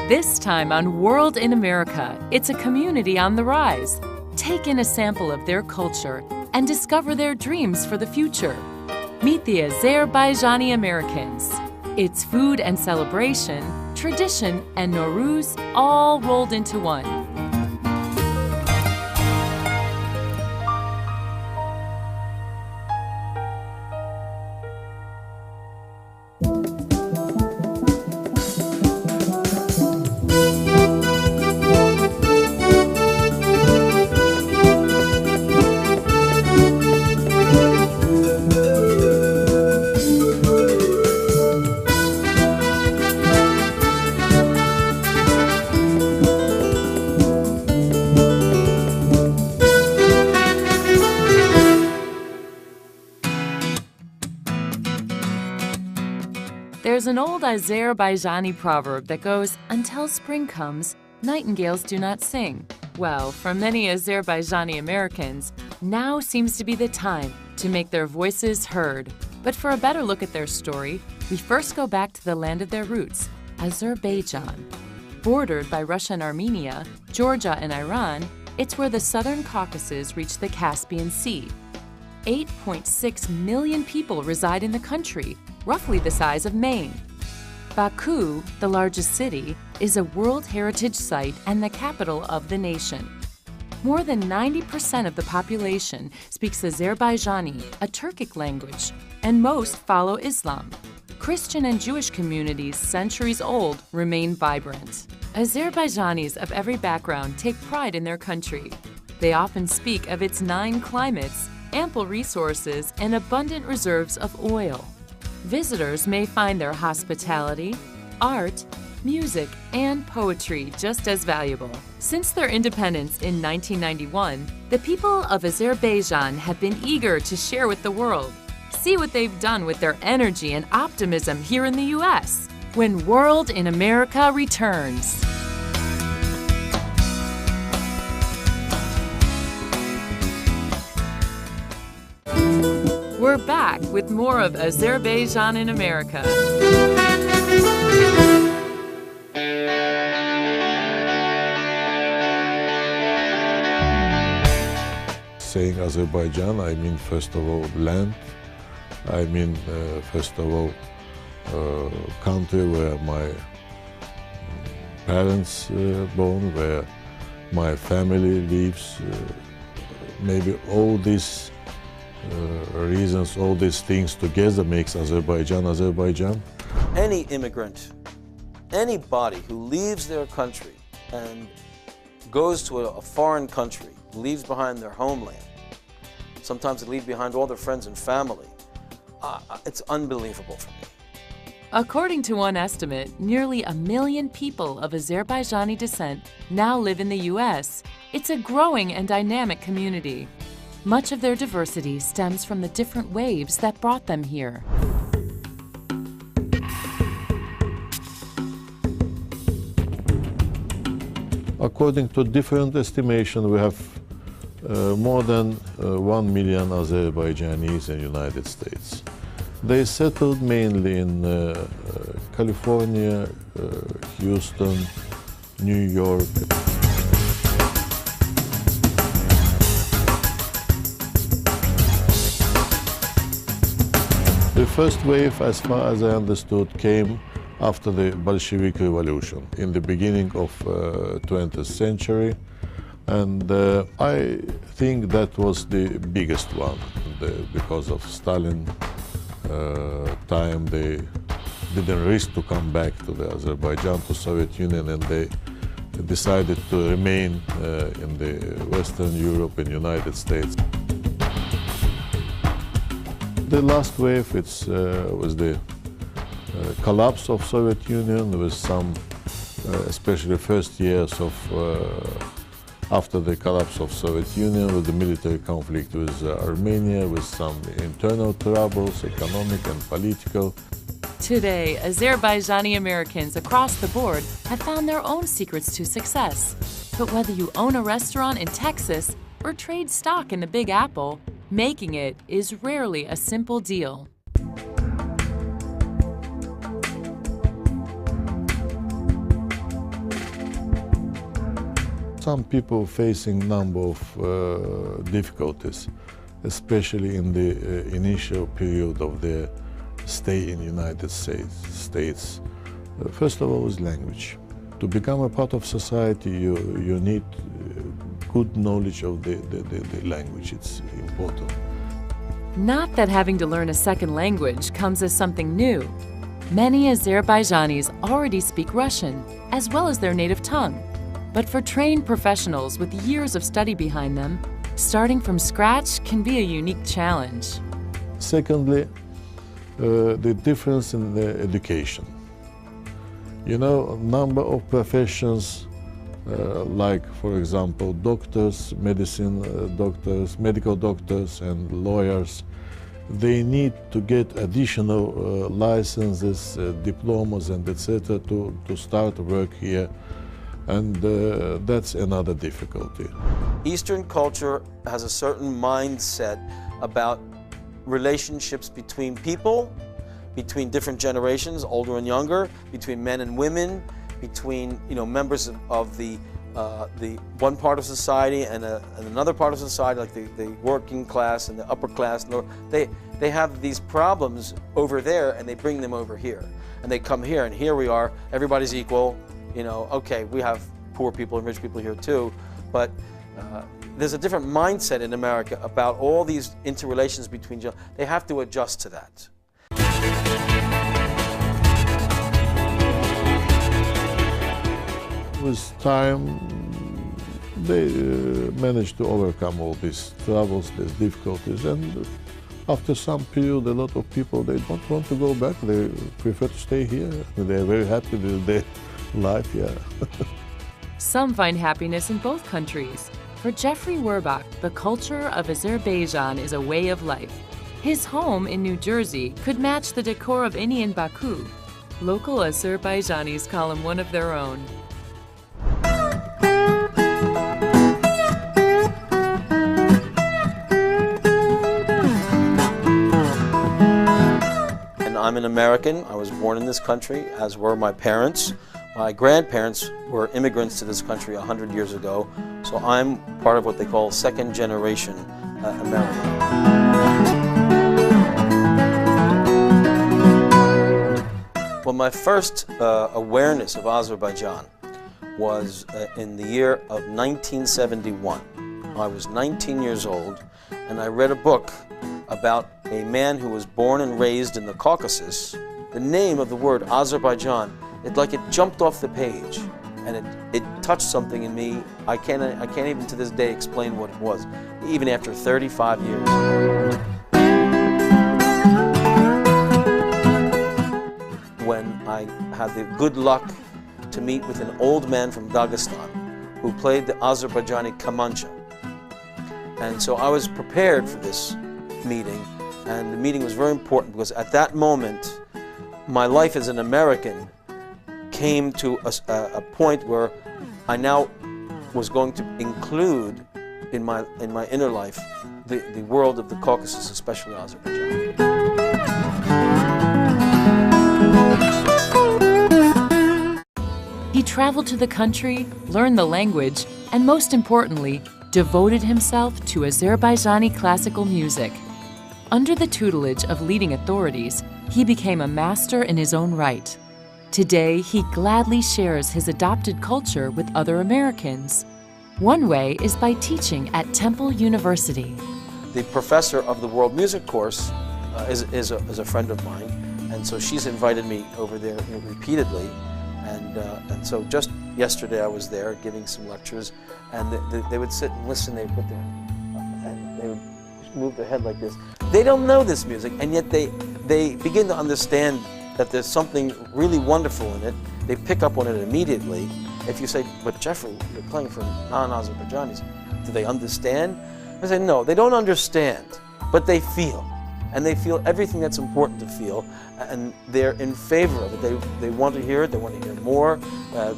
This time on World in America, it's a community on the rise. Take in a sample of their culture and discover their dreams for the future. Meet the Azerbaijani Americans. It's food and celebration, tradition and Nowruz all rolled into one. There's an old Azerbaijani proverb that goes, "Until spring comes, nightingales do not sing." Well, for many Azerbaijani Americans, now seems to be the time to make their voices heard. But for a better look at their story, we first go back to the land of their roots, Azerbaijan. Bordered by Russia and Armenia, Georgia and Iran, it's where the southern Caucasus reach the Caspian Sea. 8.6 million people reside in the country, roughly the size of Maine. Baku, the largest city, is a World Heritage Site and the capital of the nation. More than 90% of the population speaks Azerbaijani, a Turkic language, and most follow Islam. Christian and Jewish communities, centuries old, remain vibrant. Azerbaijanis of every background take pride in their country. They often speak of its 9 climates, ample resources, and abundant reserves of oil. Visitors may find their hospitality, art, music, and poetry just as valuable. Since their independence in 1991, the people of Azerbaijan have been eager to share with the world. See what they've done with their energy and optimism here in the U.S. when World in America returns. We're back with more of Azerbaijan in America. Saying Azerbaijan, I mean first of all land. I mean first of all country where my parents born, where my family lives. Maybe all these reasons, all these things together makes Azerbaijan Azerbaijan. Any immigrant, anybody who leaves their country and goes to a foreign country, leaves behind their homeland, sometimes they leave behind all their friends and family, it's unbelievable for me. According to one estimate, nearly 1 million people of Azerbaijani descent now live in the U.S. It's a growing and dynamic community. Much of their diversity stems from the different waves that brought them here. According to different estimations, we have more than 1 million Azerbaijanis in the United States. They settled mainly in California, Houston, New York. The first wave, as far as I understood, came after the Bolshevik Revolution in the beginning of 20th century, and I think that was the biggest one. Because of Stalin time, they didn't risk to come back to the Azerbaijan, to Soviet Union, and they decided to remain in the Western Europe and United States. The last wave was the collapse of Soviet Union, with some, especially first years of after the collapse of Soviet Union, with the military conflict with Armenia, with some internal troubles, economic and political. Today, Azerbaijani Americans across the board have found their own secrets to success. But whether you own a restaurant in Texas or trade stock in the Big Apple, making it is rarely a simple deal. Some people facing number of difficulties, especially in the initial period of their stay in the United States. First of all is language. To become a part of society, you need good knowledge of the language. It's important. Not that having to learn a second language comes as something new. Many Azerbaijanis already speak Russian, as well as their native tongue. But for trained professionals with years of study behind them, starting from scratch can be a unique challenge. Secondly, the difference in the education. You know, a number of professions, like, for example, doctors, medical doctors and lawyers, they need to get additional licenses, diplomas and etc. to start work here. And that's another difficulty. Eastern culture has a certain mindset about relationships between people, between different generations, older and younger, between men and women, between members of the one part of society and another part of society, like the working class and the upper class. They have these problems over there and they bring them over here. And they come here, and here we are, everybody's equal. Okay, we have poor people and rich people here too, but there's a different mindset in America about all these interrelations between them. They have to adjust to that. With time, they managed to overcome all these troubles, these difficulties, and after some period, a lot of people, they don't want to go back. They prefer to stay here. They're very happy with their life, yeah. Some find happiness in both countries. For Jeffrey Werbach, the culture of Azerbaijan is a way of life. His home in New Jersey could match the decor of any in Baku. Local Azerbaijanis call him one of their own. I'm an American. I was born in this country, as were my parents. My grandparents were immigrants to this country 100 years ago, so I'm part of what they call second generation American. Well, my first awareness of Azerbaijan was in the year of 1971. I was 19 years old, and I read a book about a man who was born and raised in the Caucasus. The name of the word Azerbaijan, it jumped off the page, and it touched something in me. I can't even to this day explain what it was, even after 35 years. When I had the good luck to meet with an old man from Dagestan who played the Azerbaijani kamancha. And so I was prepared for this meeting, and the meeting was very important because at that moment my life as an American came to a point where I now was going to include in my inner life the world of the Caucasus, especially Azerbaijan. He traveled to the country, learned the language, and most importantly, devoted himself to Azerbaijani classical music. Under the tutelage of leading authorities, he became a master in his own right. Today, he gladly shares his adopted culture with other Americans. One way is by teaching at Temple University. The professor of the world music course is a friend of mine, and so she's invited me over there repeatedly. And so just yesterday I was there giving some lectures, and they would sit and listen. They would put they would move their head like this. They don't know this music, and yet they begin to understand that there's something really wonderful in it. They pick up on it immediately. If you say, "But Jeffrey, you're playing for non-Azerbaijanis, do they understand?" I say, "No, they don't understand, but they feel." And they feel everything that's important to feel, and they're in favor of it. They want to hear it, they want to hear more.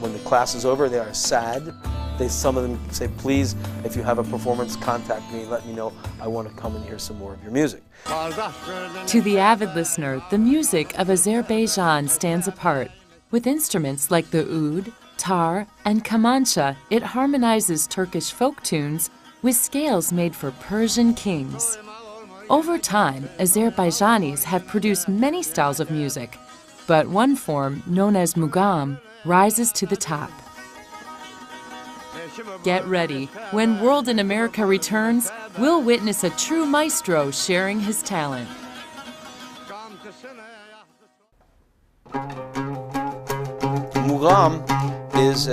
When the class is over, they are sad. Some of them say, "Please, if you have a performance, contact me, let me know. I want to come and hear some more of your music." To the avid listener, the music of Azerbaijan stands apart, with instruments like the oud, tar, and kamancha, it harmonizes Turkish folk tunes with scales made for Persian kings. Over time, Azerbaijanis have produced many styles of music, but one form, known as mugam, rises to the top. Get ready. When World in America returns, we'll witness a true maestro sharing his talent. Mugam is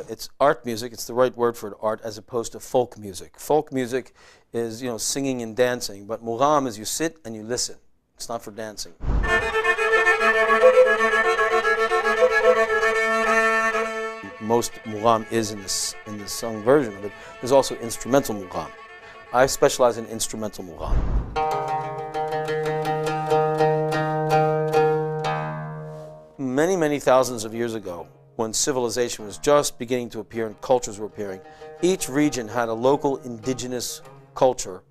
it's art music. It's the right word for it, art, as opposed to folk music. Folk music is, singing and dancing, but mugam is you sit and you listen. It's not for dancing. Most mugam is in the sung version of it. There's also instrumental mugam. I specialize in instrumental mugam. Many, many thousands of years ago, when civilization was just beginning to appear and cultures were appearing, each region had a local indigenous culture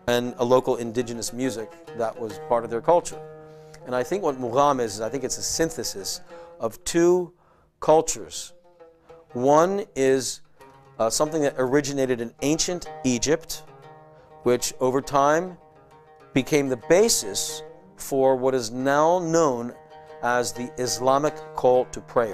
and a local indigenous music that was part of their culture. And I think what mugam is I think it's a synthesis of two cultures. One is something that originated in ancient Egypt, which over time became the basis for what is now known as the Islamic call to prayer.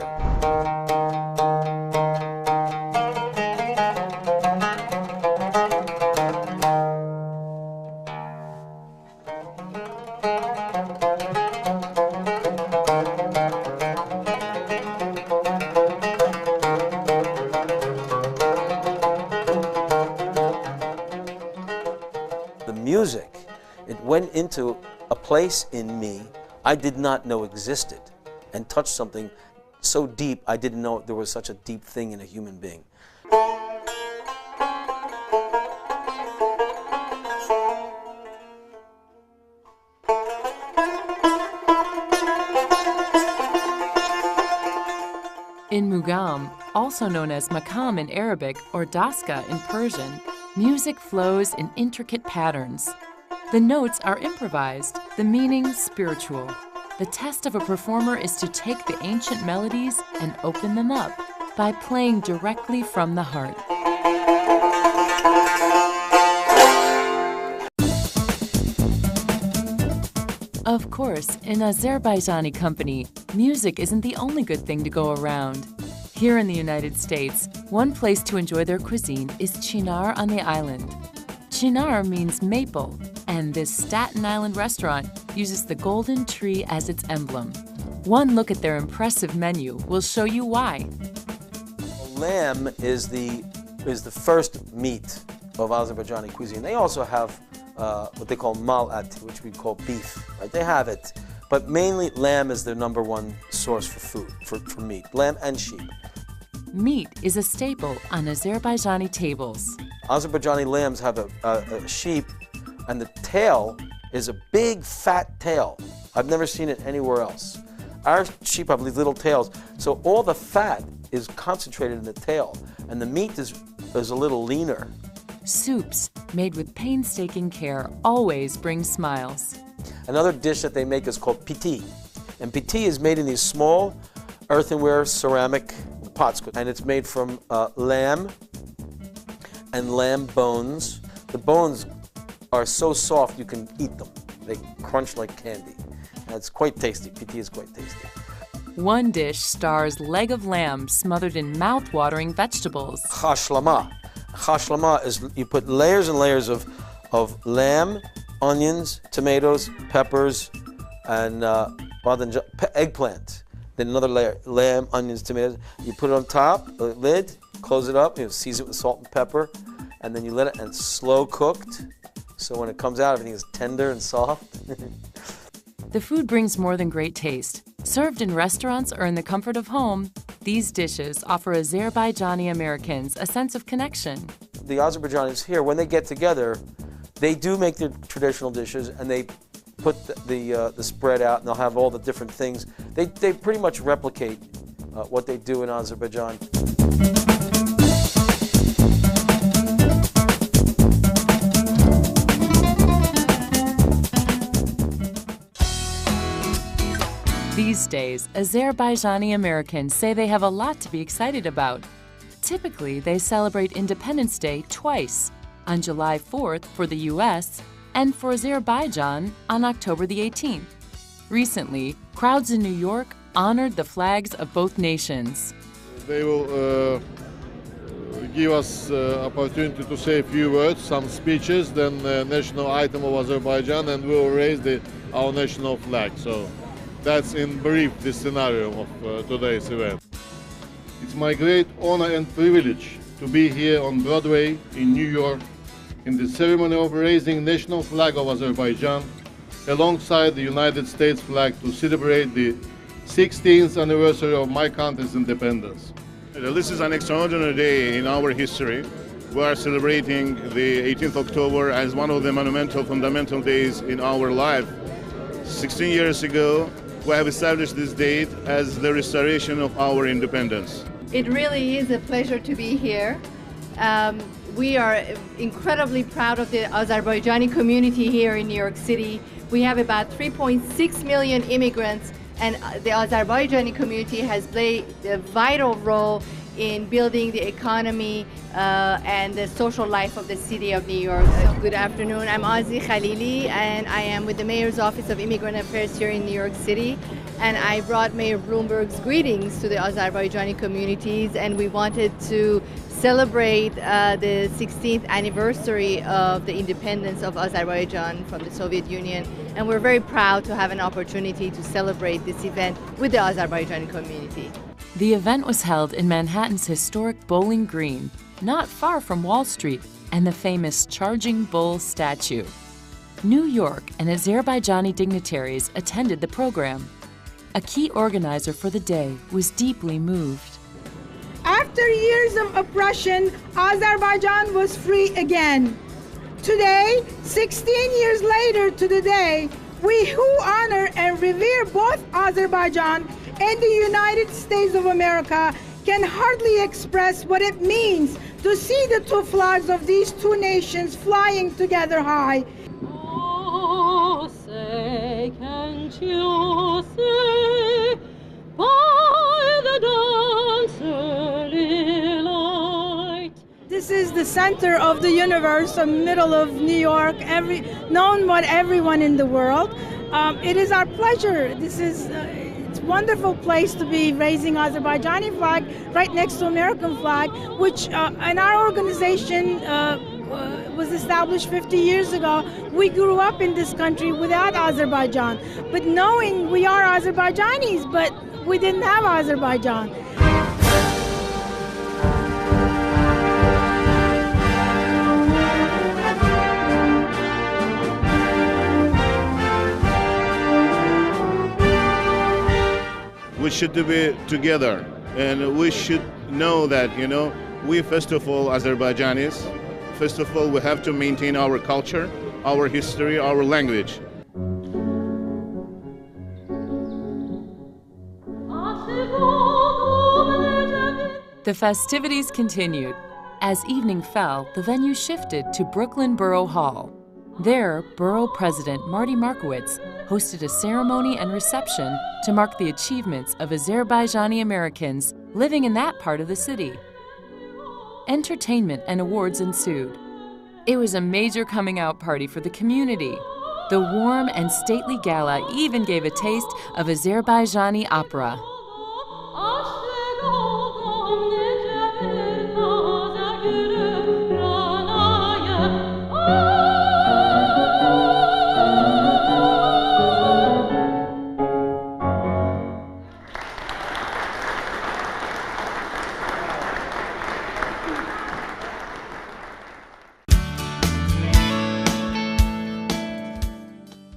The music, it went into a place in me I did not know existed, and touched something so deep I didn't know there was such a deep thing in a human being. In mugam, also known as makam in Arabic or daska in Persian, music flows in intricate patterns. The notes are improvised, the meaning spiritual. The test of a performer is to take the ancient melodies and open them up by playing directly from the heart. Of course, in Azerbaijani company, music isn't the only good thing to go around. Here in the United States, one place to enjoy their cuisine is Chinar on the island. Chinar means maple, and this Staten Island restaurant uses the golden tree as its emblem. One look at their impressive menu will show you why. Lamb is the first meat of Azerbaijani cuisine. They also have what they call malat, which we call beef. Right? They have it, but mainly lamb is their number one source for food, for meat. Lamb and sheep. Meat is a staple on Azerbaijani tables. Azerbaijani lambs have a sheep, and the tail is a big fat tail. I've never seen it anywhere else. Our sheep have these little tails, so all the fat is concentrated in the tail, and the meat is a little leaner. Soups, made with painstaking care, always bring smiles. Another dish that they make is called piti, and piti is made in these small earthenware ceramic pots, and it's made from lamb and lamb bones. The bones are so soft you can eat them. They crunch like candy. And it's quite tasty. Piti is quite tasty. One dish stars leg of lamb smothered in mouth-watering vegetables. Hashlama. Hashlama is you put layers and layers of lamb, onions, tomatoes, peppers, and eggplant. Then another layer, lamb, onions, tomatoes. You put it on top, the lid, close it up, season it with salt and pepper, and then you let it, and it's slow cooked. So when it comes out, everything is tender and soft. The food brings more than great taste. Served in restaurants or in the comfort of home, these dishes offer Azerbaijani Americans a sense of connection. The Azerbaijanis here, when they get together, they do make their traditional dishes, and they put the spread out, and they'll have all the different things. They pretty much replicate what they do in Azerbaijan. These days, Azerbaijani Americans say they have a lot to be excited about. Typically, they celebrate Independence Day twice, on July 4th for the U.S. and for Azerbaijan on October the 18th. Recently, crowds in New York honored the flags of both nations. They will give us opportunity to say a few words, some speeches, then the national item of Azerbaijan, and we will raise our national flag. So that's in brief the scenario of today's event. It's my great honor and privilege to be here on Broadway in New York in the ceremony of raising national flag of Azerbaijan alongside the United States flag to celebrate the 16th anniversary of my country's independence. This is an extraordinary day in our history. We are celebrating the 18th October as one of the monumental, fundamental days in our life. 16 years ago, we have established this date as the restoration of our independence. It really is a pleasure to be here. We are incredibly proud of the Azerbaijani community here in New York City. We have about 3.6 million immigrants, and the Azerbaijani community has played a vital role in building the economy and the social life of the city of New York. Good afternoon, I'm Azeri Khalili, and I am with the Mayor's Office of Immigrant Affairs here in New York City. And I brought Mayor Bloomberg's greetings to the Azerbaijani communities, and we wanted to celebrate the 16th anniversary of the independence of Azerbaijan from the Soviet Union. And we're very proud to have an opportunity to celebrate this event with the Azerbaijani community. The event was held in Manhattan's historic Bowling Green, not far from Wall Street and the famous Charging Bull statue. New York and Azerbaijani dignitaries attended the program. A key organizer for the day was deeply moved. After years of oppression, Azerbaijan was free again. Today, 16 years later to the day, we who honor and revere both Azerbaijan and the United States of America can hardly express what it means to see the two flags of these two nations flying together high. Oh, say, can't you see by the dawn's early light? This is the center of the universe, the middle of New York, known by everyone in the world. It is our pleasure. It's a wonderful place to be raising Azerbaijani flag right next to American flag, which in our organization was established 50 years ago. We grew up in this country without Azerbaijan, but knowing we are Azerbaijanis, but we didn't have Azerbaijan. We should be together, and we should know that, we first of all, Azerbaijanis, first of all, we have to maintain our culture, our history, our language. The festivities continued. As evening fell, the venue shifted to Brooklyn Borough Hall. There, Borough President Marty Markowitz hosted a ceremony and reception to mark the achievements of Azerbaijani Americans living in that part of the city. Entertainment and awards ensued. It was a major coming out party for the community. The warm and stately gala even gave a taste of Azerbaijani opera.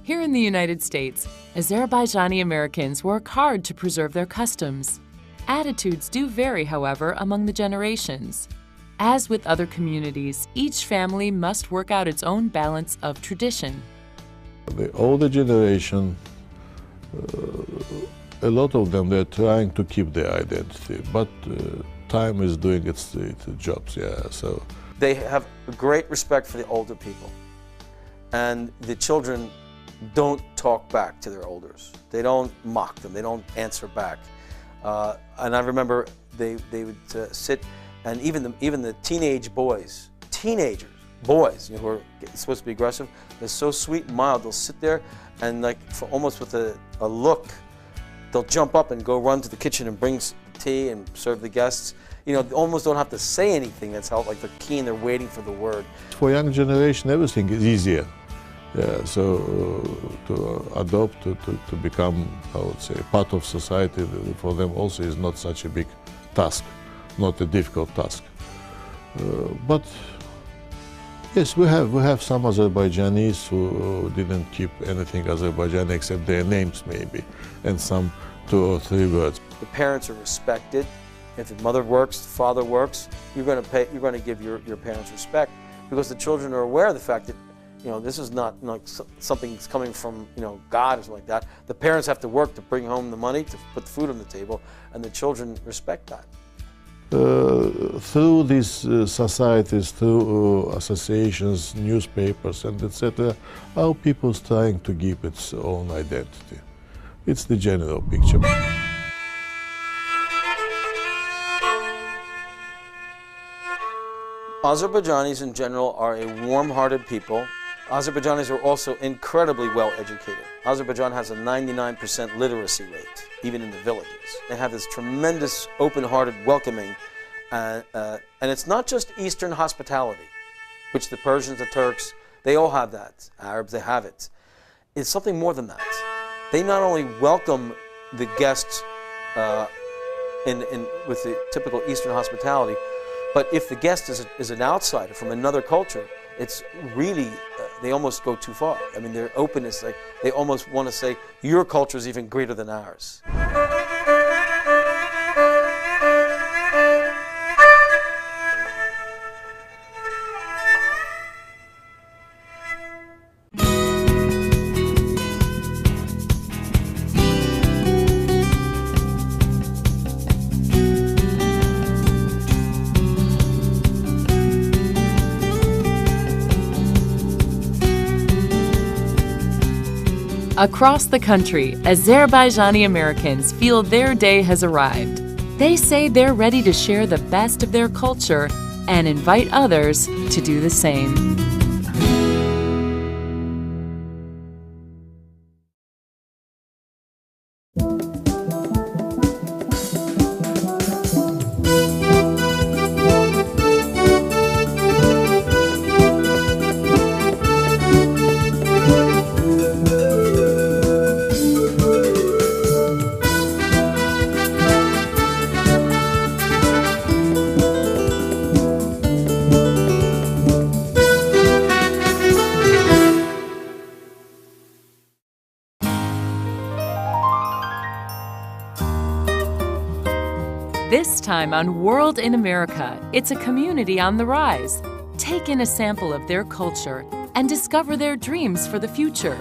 Here in the United States, Azerbaijani Americans work hard to preserve their customs. Attitudes do vary, however, among the generations. As with other communities, each family must work out its own balance of tradition. The older generation, a lot of them, they're trying to keep their identity, but time is doing its jobs, so. They have a great respect for the older people, and the children don't talk back to their elders. They don't mock them. They don't answer back. And I remember they would sit, and even the teenagers, boys, who are supposed to be aggressive, they're so sweet and mild. They'll sit there and like almost with a look, they'll jump up and go run to the kitchen and bring tea and serve the guests. You know, they almost don't have to say anything. That's how like they're keen. They're waiting for the word. For young generation, everything is easier. Yeah, so to adopt, to become, I would say, part of society for them also is not such a big task, not a difficult task. But yes, we have some Azerbaijanis who didn't keep anything Azerbaijani except their names maybe, and some 2 or 3 words. The parents are respected. If the mother works, the father works, you're going to give your parents respect, because the children are aware of the fact that, you know, this is not like something that's coming from, you know, God or something like that. The parents have to work to bring home the money, to put the food on the table, and the children respect that. Through these societies, through associations, newspapers, and etc., our people's trying to keep its own identity. It's the general picture. Azerbaijanis in general are a warm-hearted people. Azerbaijanis are also incredibly well educated. Azerbaijan has a 99% literacy rate, even in the villages. They have this tremendous open-hearted welcoming, and it's not just Eastern hospitality, which the Persians, the Turks, they all have that. Arabs, they have it. It's something more than that. They not only welcome the guests with the typical Eastern hospitality, but if the guest is an outsider from another culture, it's really, they almost go too far. I mean, their openness, like, they almost want to say, your culture is even greater than ours. Across the country, Azerbaijani Americans feel their day has arrived. They say they're ready to share the best of their culture and invite others to do the same. This time on World in America, it's a community on the rise. Take in a sample of their culture and discover their dreams for the future.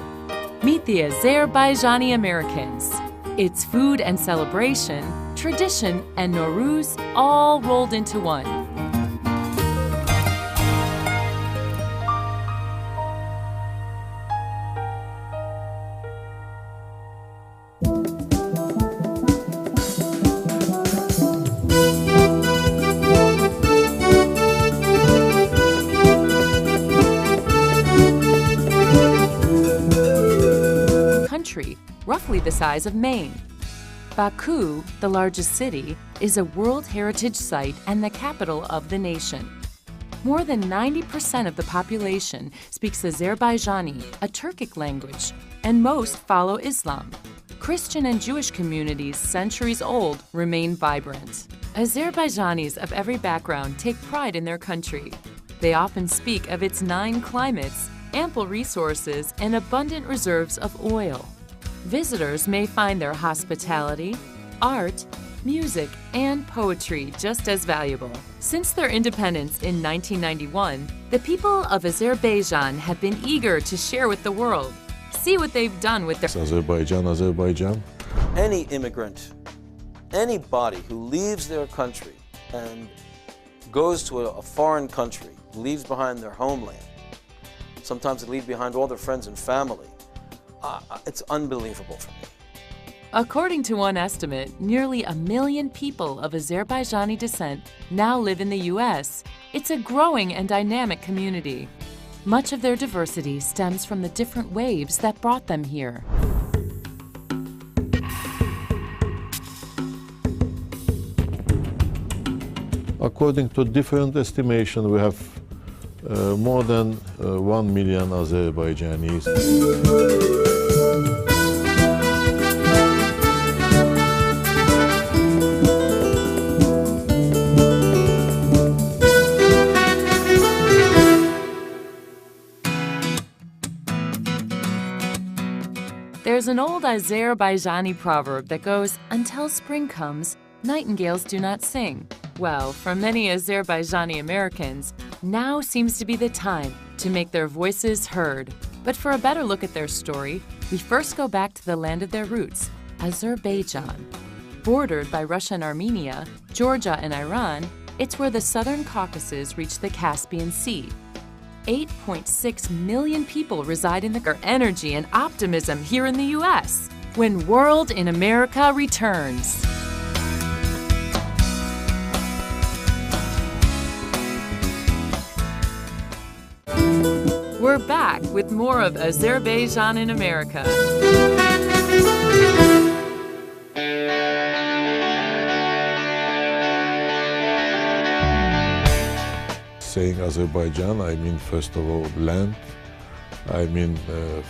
Meet the Azerbaijani Americans. It's food and celebration, tradition and Nowruz all rolled into one. Roughly the size of Maine. Baku, the largest city, is a World Heritage Site and the capital of the nation. More than 90% of the population speaks Azerbaijani, a Turkic language, and most follow Islam. Christian and Jewish communities, centuries old, remain vibrant. Azerbaijanis of every background take pride in their country. They often speak of its 9 climates, ample resources, and abundant reserves of oil. Visitors may find their hospitality, art, music, and poetry just as valuable. Since their independence in 1991, the people of Azerbaijan have been eager to share with the world. See what they've done with their Azerbaijan. Any immigrant, anybody who leaves their country and goes to a foreign country, leaves behind their homeland, sometimes they leave behind all their friends and family, It's unbelievable for me. According to one estimate, nearly 1 million people of Azerbaijani descent now live in the U.S. It's a growing and dynamic community. Much of their diversity stems from the different waves that brought them here. According to different estimations, we have more than 1 million Azerbaijanis. There's an old Azerbaijani proverb that goes, "Until spring comes, nightingales do not sing." Well, for many Azerbaijani Americans, now seems to be the time to make their voices heard. But for a better look at their story, we first go back to the land of their roots, Azerbaijan. Bordered by Russia and Armenia, Georgia and Iran, it's where the southern Caucasus reach the Caspian Sea. 8.6 million people reside in the energy and optimism here in the U.S. when World in America returns. We're back with more of Azerbaijan in America. Saying Azerbaijan, I mean first of all land. I mean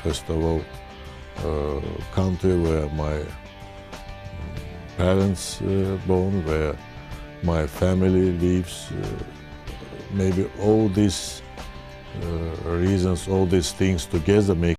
first of all country where my parents born, where my family lives. Maybe all these reasons, all these things together make